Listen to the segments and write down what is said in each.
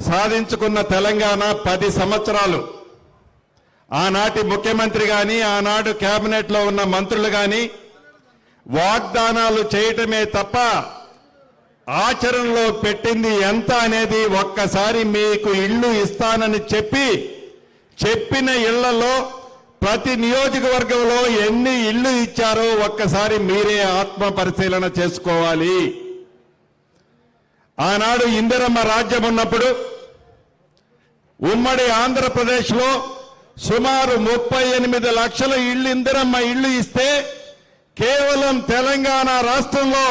సాధించుకున్న తెలంగాణ 10 సంవత్సరాలు ఆనాటి ముఖ్యమంత్రి గాని ఆనాడు కేబినెట్లో ఉన్న మంత్రులు గాని వాగ్దానాలు చేయటమే తప్ప ఆచరణలో పెట్టింది ఎంత అనేది ఒక్కసారి మీకు ఇల్లు ఇస్తానని చెప్పిన ఇళ్లలో ప్రతి నియోజకవర్గంలో ఎన్ని ఇళ్లు ఇచ్చారో ఒక్కసారి మీరే ఆత్మ పరిశీలన చేసుకోవాలి. ఆనాడు ఇందిరమ్మ రాజ్యం ఉన్నప్పుడు ఉమ్మడి ఆంధ్రప్రదేశ్లో సుమారు 38 లక్షల ఇళ్లు ఇందిరమ్మ ఇళ్లు ఇస్తే కేవలం తెలంగాణ రాష్ట్రంలో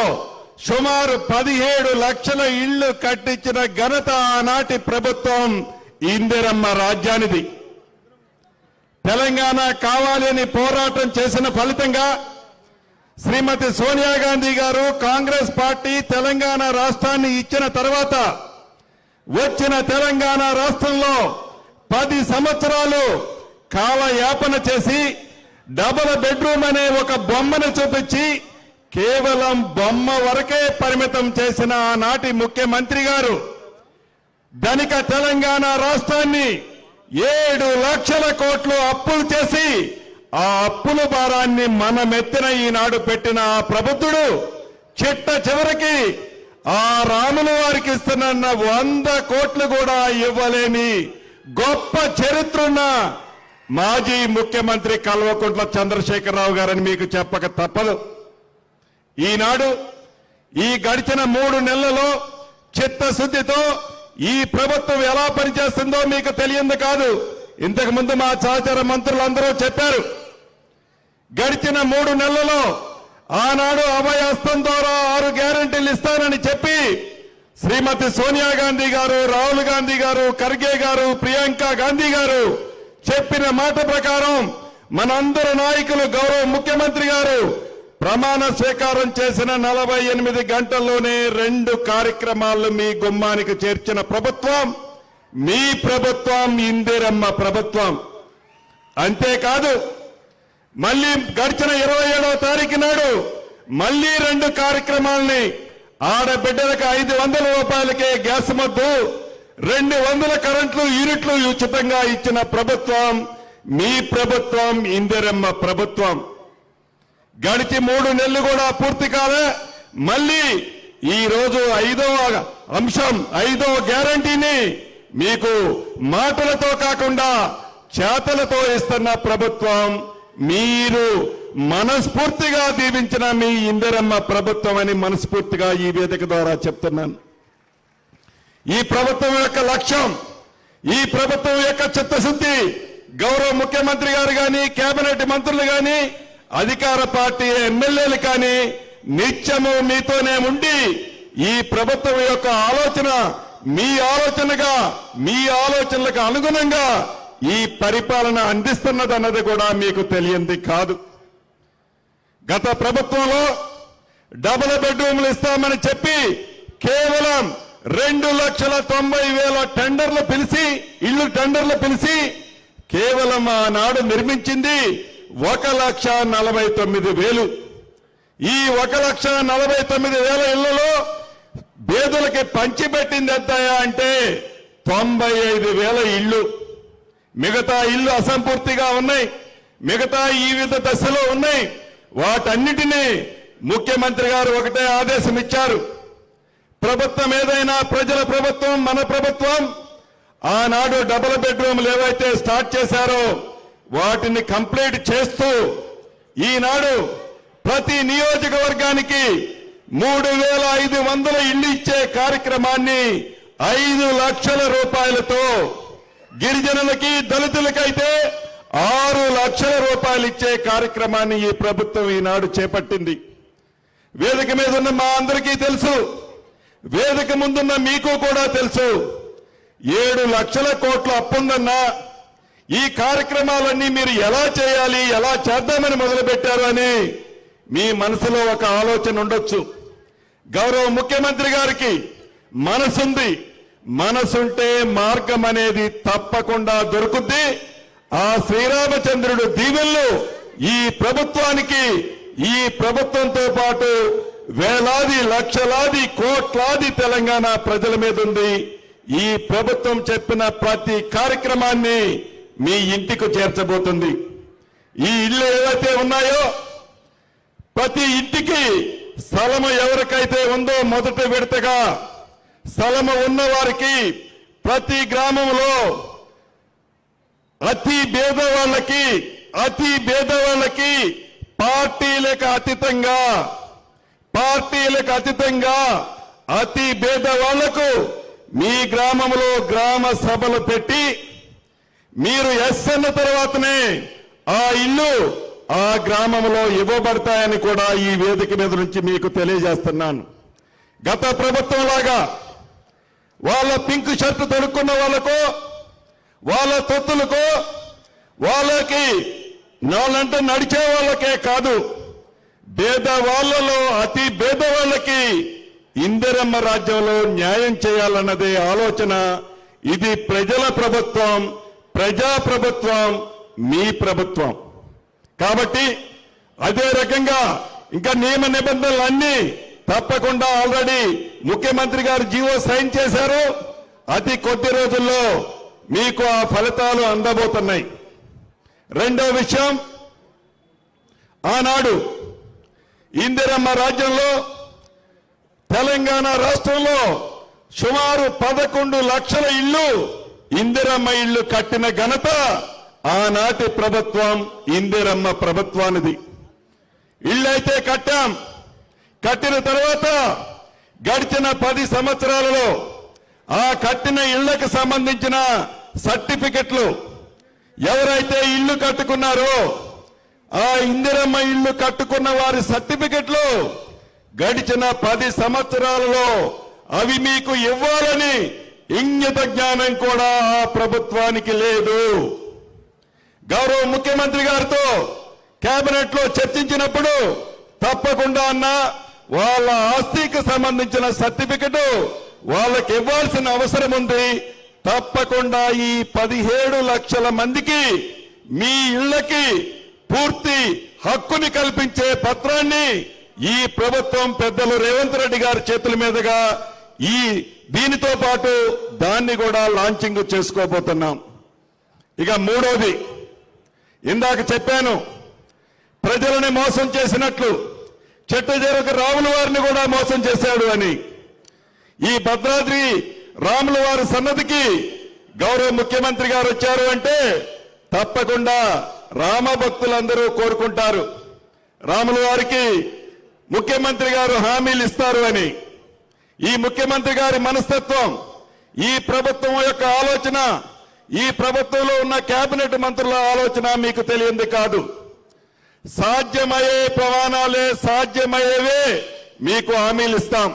సుమారు 17 లక్షల ఇళ్లు కట్టించిన ఘనత ఆనాటి ప్రభుత్వం ఇందిరమ్మ రాజ్యానిది. తెలంగాణ కావాలని పోరాటం చేసిన ఫలితంగా శ్రీమతి సోనియా గాంధీ గారు కాంగ్రెస్ పార్టీ తెలంగాణ రాష్ట్రాన్ని ఇచ్చిన తర్వాత వచ్చిన తెలంగాణ రాష్ట్రంలో 10 సంవత్సరాలు కాలయాపన చేసి డబుల్ బెడ్రూమ్ అనే ఒక బొమ్మను చూపించి కేవలం బొమ్మ వరకే పరిమితం చేసిన ఆనాటి ముఖ్యమంత్రి గారు ధనిక తెలంగాణ రాష్ట్రాన్ని 7 లక్షల కోట్లు అప్పులు చేసి ఆ అప్పుల భారాన్ని మనమెత్తిన ఈనాడు పెట్టిన ఆ ప్రభుత్వుడు చిట్ట చివరికి ఆ రాముల వారికి ఇస్తున్న 100 కోట్లు కూడా ఇవ్వలేని గొప్ప చరిత్రున్న మాజీ ముఖ్యమంత్రి కల్వకుంట్ల చంద్రశేఖరరావు గారని మీకు చెప్పక తప్పదు. ఈనాడు ఈ గడిచిన 3 నెలలలో చిత్తశుద్ధితో ఈ ప్రభుత్వం ఎలా పనిచేస్తుందో మీకు తెలియంది కాదు. ఇంతకు ముందు మా సహచర మంత్రులందరూ చెప్పారు. గడిచిన 3 నెలలలో ఆనాడు అభయహస్తం ద్వారా 6 గ్యారెంటీలు ఇస్తానని చెప్పి శ్రీమతి సోనియా గాంధీ గారు, రాహుల్ గాంధీ గారు, ఖర్గే గారు, ప్రియాంక గాంధీ గారు చెప్పిన మాట ప్రకారం మనందరి నాయకులు గౌరవ ముఖ్యమంత్రి గారు ప్రమాణ స్వీకారం చేసిన 48 గంటల్లోనే 2 కార్యక్రమాలను మీ గుమ్మానికి చేర్చిన ప్రభుత్వం మీ ప్రభుత్వం, ఇందిరమ్మ ప్రభుత్వం. అంతేకాదు మళ్ళీ గడిచిన 27వ తారీఖు నాడు మళ్ళీ 2 కార్యక్రమాలని ఆడబిడ్డలకు 500 రూపాయలకే గ్యాస్ మద్దు, 200 కరెంట్లు యూనిట్లు ఉచితంగా ఇచ్చిన ప్రభుత్వం మీ ప్రభుత్వం, ఇందిరమ్మ ప్రభుత్వం. గడిచి 3 నెలలు కూడా పూర్తి కాలే మళ్ళీ ఈ రోజు 5వ అంశం 5వ గ్యారంటీని మీకు మాటలతో కాకుండా చేతలతో ఇస్తున్న ప్రభుత్వం మీరు మనస్ఫూర్తిగా దీవించిన మీ ఇందిరమ్మ ప్రభుత్వం అని మనస్ఫూర్తిగా ఈ వేదిక ద్వారా చెప్తున్నాను. ఈ ప్రభుత్వం యొక్క లక్ష్యం, ఈ ప్రభుత్వం యొక్క చిత్తశుద్ధి గౌరవ ముఖ్యమంత్రి గారు కానీ, కేబినెట్ మంత్రులు కానీ, అధికార పార్టీ ఎమ్మెల్యేలు కానీ నిత్యము మీతోనే ఉండి ఈ ప్రభుత్వం యొక్క ఆలోచన మీ ఆలోచనగా, మీ ఆలోచనలకు అనుగుణంగా ఈ పరిపాలన అందిస్తున్నదన్నది కూడా మీకు తెలియంది కాదు. గత ప్రభుత్వంలో డబుల్ బెడ్రూమ్లు ఇస్తామని చెప్పి కేవలం 2,90,000 టెండర్లు పిలిచి ఇల్లు టెండర్లు పిలిచి కేవలం ఆనాడు నిర్మించింది 1,49,000. ఈ 1,49,000 ఇళ్లలో పేదలకి పంచిపెట్టింది ఎంత అంటే 95,000 ఇళ్లు. మిగతా ఇళ్లు అసంపూర్తిగా ఉన్నాయి, మిగతా ఈ వివిధ దశలో ఉన్నాయి. వాటన్నిటినీ ముఖ్యమంత్రి గారు ఒకటే ఆదేశం ఇచ్చారు. ప్రభుత్వం ఏదైనా ప్రజల ప్రభుత్వం, మన ప్రభుత్వం ఆనాడు డబుల్ బెడ్రూమ్లు ఏవైతే స్టార్ట్ చేశారో వాటిని కంప్లీట్ చేస్తూ ఈనాడు ప్రతి నియోజకవర్గానికి 3,500 ఇళ్లు ఇచ్చే కార్యక్రమాన్ని 5 లక్షల రూపాయలతో, గిరిజనులకి దళితులకైతే 6 లక్షల రూపాయలు ఇచ్చే కార్యక్రమాన్ని ఈ ప్రభుత్వం ఈనాడు చేపట్టింది. వేదిక మీద ఉన్న మా అందరికీ తెలుసు, వేదిక ముందున్న మీకు కూడా తెలుసు, 7 లక్షల కోట్ల అప్పుందన్నా ఈ కార్యక్రమాలన్నీ మీరు ఎలా చేయాలి, ఎలా చేద్దామని మొదలుపెట్టారు అని మీ మనసులో ఒక ఆలోచన ఉండొచ్చు. గౌరవ ముఖ్యమంత్రి గారికి మనసుంది, మనసుంటే మార్గం అనేది తప్పకుండా దొరుకుద్ది. ఆ శ్రీరామచంద్రుడు దీవెనలు ఈ ప్రభుత్వానికి, ఈ ప్రభుత్వంతో పాటు వేలాది, లక్షలాది, కోట్లాది తెలంగాణ ప్రజల మీద ఉంది. ఈ ప్రభుత్వం చెప్పిన ప్రతి కార్యక్రమాన్ని మీ ఇంటికి చేర్చబోతుంది. ఈ ఇల్లు ఏవైతే ఉన్నాయో ప్రతి ఇంటికి స్థలము ఎవరికైతే ఉందో మొదట విడతగా స్థలము ఉన్న వారికి ప్రతి గ్రామంలో అతి పేదవాళ్ళకి పార్టీలకు అతీతంగా అతి పేదవాళ్లకు మీ గ్రామంలో గ్రామ సభలు పెట్టి మీరు ఎస్ అన్న తర్వాతనే ఆ ఇల్లు ఆ గ్రామంలో ఇవ్వబడతాయని కూడా ఈ వేదిక మీద నుంచి మీకు తెలియజేస్తున్నాను. గత ప్రభుత్వం లాగా వాళ్ళ పింక్ షర్ట్ తొడుక్కున్న వాళ్ళకో వాళ్ళ తొత్తులకో వాళ్ళకి నాలంటే నడిచే వాళ్ళకే కాదు, పేదవాళ్లలో అతి పేదవాళ్ళకి ఇందిరమ్మ రాజ్యంలో న్యాయం చేయాలన్నదే ఆలోచన. ఇది ప్రజల ప్రభుత్వం, ప్రజాప్రభుత్వం, మీ ప్రభుత్వం. కాబట్టి అదే రకంగా ఇంకా నియమ నిబంధనలు అన్ని తప్పకుండా ఆల్రెడీ ముఖ్యమంత్రి గారు జీవో సైన్ చేశారు. అతి కొద్ది రోజుల్లో మీకు ఆ ఫలితాలు అందబోతున్నాయి. రెండో విషయం, ఆనాడు ఇందిరమ్మ రాజ్యంలో తెలంగాణ రాష్ట్రంలో సుమారు 11 లక్షల ఇళ్లు ఇందిరమ్మ ఇళ్లు కట్టిన ఘనత ఆనాటి ప్రభుత్వం ఇందిరమ్మ ప్రభుత్వానిది. ఇళ్ళైతే కట్టాం. కట్టిన తర్వాత గడిచిన 10 సంవత్సరాలలో ఆ కట్టిన ఇళ్లకు సంబంధించిన సర్టిఫికెట్లు ఎవరైతే ఇల్లు కట్టుకున్నారో ఆ ఇందిరమ్మ ఇల్లు కట్టుకున్న వారి సర్టిఫికెట్లు గడిచిన 10 సంవత్సరాలలో అవి మీకు ఇవ్వాలని ఇంగిత జ్ఞానం కూడా ఆ ప్రభుత్వానికి లేదు. గౌరవ ముఖ్యమంత్రి గారితో కేబినెట్ లో చర్చించినప్పుడు తప్పకుండా అన్న వాళ్ళ ఆస్తికి సంబంధించిన సర్టిఫికెట్ వాళ్ళకి ఇవ్వాల్సిన అవసరం ఉంది. తప్పకుండా ఈ 17 లక్షల మందికి మీ ఇళ్లకి పూర్తి హక్కుని కల్పించే పత్రాన్ని ఈ ప్రభుత్వం పెద్దలు రేవంత్ రెడ్డి గారి చేతుల మీదుగా దీనితో పాటు దాన్ని కూడా లాంచింగ్ చేసుకోబోతున్నాం. ఇక మూడోది, ఇందాక చెప్పాను ప్రజలని మోసం చేసినట్లు చెట్టజేరుకు రాముల వారిని కూడా మోసం చేశాడు అని. ఈ భద్రాద్రి రాముల వారి సన్నదికి గౌరవ ముఖ్యమంత్రి గారు వచ్చారు అంటే తప్పకుండా రామ భక్తులందరూ కోరుకుంటారు రాముల వారికి ముఖ్యమంత్రి గారు హామీలు ఇస్తారు అని. ఈ ముఖ్యమంత్రి గారి మనస్తత్వం, ఈ ప్రభుత్వం యొక్క ఆలోచన, ఈ ప్రభుత్వంలో ఉన్న కేబినెట్ మంత్రుల ఆలోచన మీకు తెలియంది కాదు. సాధ్యమయ్యే ప్రమాణాలే సాధ్యమయ్యేవే మీకు హామీలు ఇస్తాం.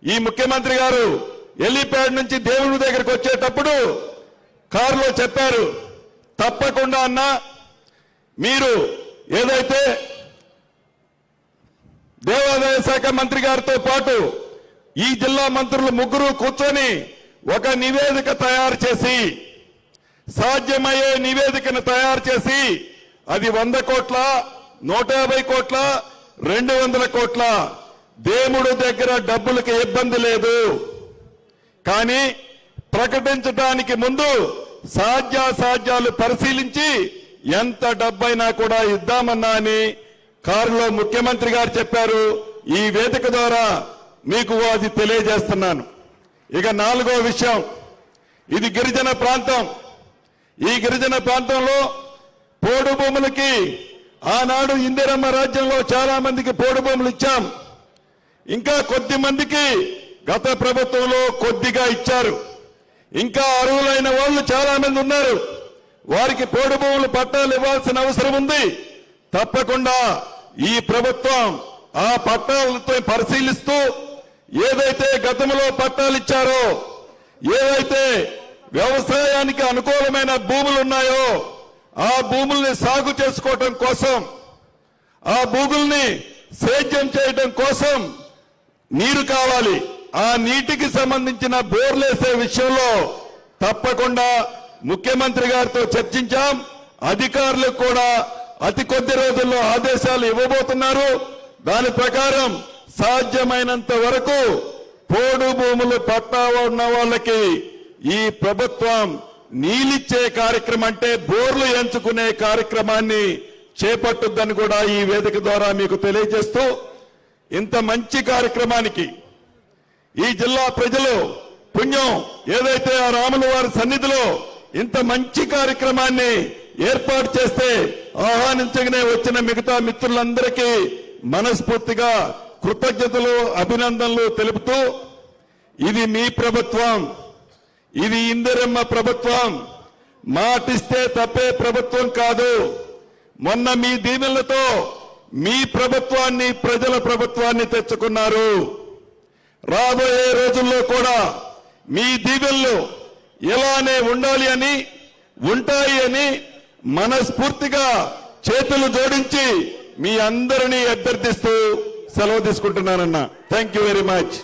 ఈ ముఖ్యమంత్రి గారు ఎల్లిప్యాడ్ నుంచి దేవుని దగ్గరికి వచ్చేటప్పుడు కారులో చెప్పారు, తప్పకుండా అన్నా మీరు ఏదైతే దేవాదాయ శాఖ మంత్రి గారితో పాటు ఈ జిల్లా మంత్రులు ముగ్గురు కూర్చొని ఒక నివేదిక తయారు చేసి, సాధ్యమయ్యే నివేదికను తయారు చేసి అది 100 కోట్ల, 150 కోట్ల, 200 కోట్ల, దేవుడు దగ్గర డబ్బులకి ఇబ్బంది లేదు. కానీ ప్రకటించడానికి ముందు సాధ్యాసాధ్యాలు పరిశీలించి ఎంత డబ్బైనా కూడా ఇద్దామన్నా అని కారులో ముఖ్యమంత్రి గారు చెప్పారు. ఈ వేదిక ద్వారా మీకు అది తెలియజేస్తున్నాను. ఇక 4వ విషయం, ఇది గిరిజన ప్రాంతం. ఈ గిరిజన ప్రాంతంలో పోడు భూములకి ఆనాడు ఇందిరమ్మ రాజ్యంలో చాలా మందికి పోడు భూములు ఇచ్చాం. ఇంకా కొద్ది మందికి గత ప్రభుత్వంలో కొద్దిగా ఇచ్చారు. ఇంకా అర్హులైన వాళ్ళు చాలా మంది ఉన్నారు. వారికి పోడు భూములు పట్టాలు ఇవ్వాల్సిన అవసరం ఉంది. తప్పకుండా ఈ ప్రభుత్వం ఆ పట్టాలతో పరిశీలిస్తూ ఏదైతే గతంలో పట్టాలు ఇచ్చారో, ఏవైతే వ్యవసాయానికి అనుకూలమైన భూములు ఉన్నాయో ఆ భూముల్ని సాగు చేసుకోవడం కోసం, ఆ భూముల్ని సేద్యం చేయడం కోసం నీరు కావాలి. ఆ నీటికి సంబంధించిన బోర్లేసే విషయంలో తప్పకుండా ముఖ్యమంత్రి గారితో చర్చించాం. అధికారులకు కూడా అతి కొద్ది రోజుల్లో ఆదేశాలు ఇవ్వబోతున్నారు. దాని ప్రకారం సాధ్యమైనంత వరకు పోడు భూములు పట్టా ఉన్న వాళ్ళకి ఈ ప్రభుత్వం నీళ్ళిచ్చే కార్యక్రమం అంటే బోర్లు ఎంచుకునే కార్యక్రమాన్ని చేపట్టుద్దని కూడా ఈ వేదిక ద్వారా మీకు తెలియజేస్తూ ఇంత మంచి కార్యక్రమానికి ఈ జిల్లా ప్రజలు పుణ్యం ఏదైతే ఆ రాముల వారి సన్నిధిలో ఇంత మంచి కార్యక్రమాన్ని ఏర్పాటు చేస్తే ఆహ్వానించగానే వచ్చిన మిగతా మిత్రులందరికీ మనస్ఫూర్తిగా కృతజ్ఞతలు అభినందనలు తెలుపుతూ ఇది మీ ప్రభుత్వం, ఇది ఇందిరమ్మ ప్రభుత్వం, మాటిస్తే తప్పే ప్రభుత్వం కాదు. మొన్న మీ దీవెనలతో మీ ప్రభుత్వాన్ని ప్రజల ప్రభుత్వాన్ని తెచ్చుకున్నారు. రాబోయే రోజుల్లో కూడా మీ దీవెనలు ఇలానే ఉండాలి అని ఉంటాయి అని మనస్ఫూర్తిగా చేతులు జోడించి మీ అందరినీ అభ్యర్థిస్తూ సెలవు తీసుకుంటున్నానన్నా. Thank you very much.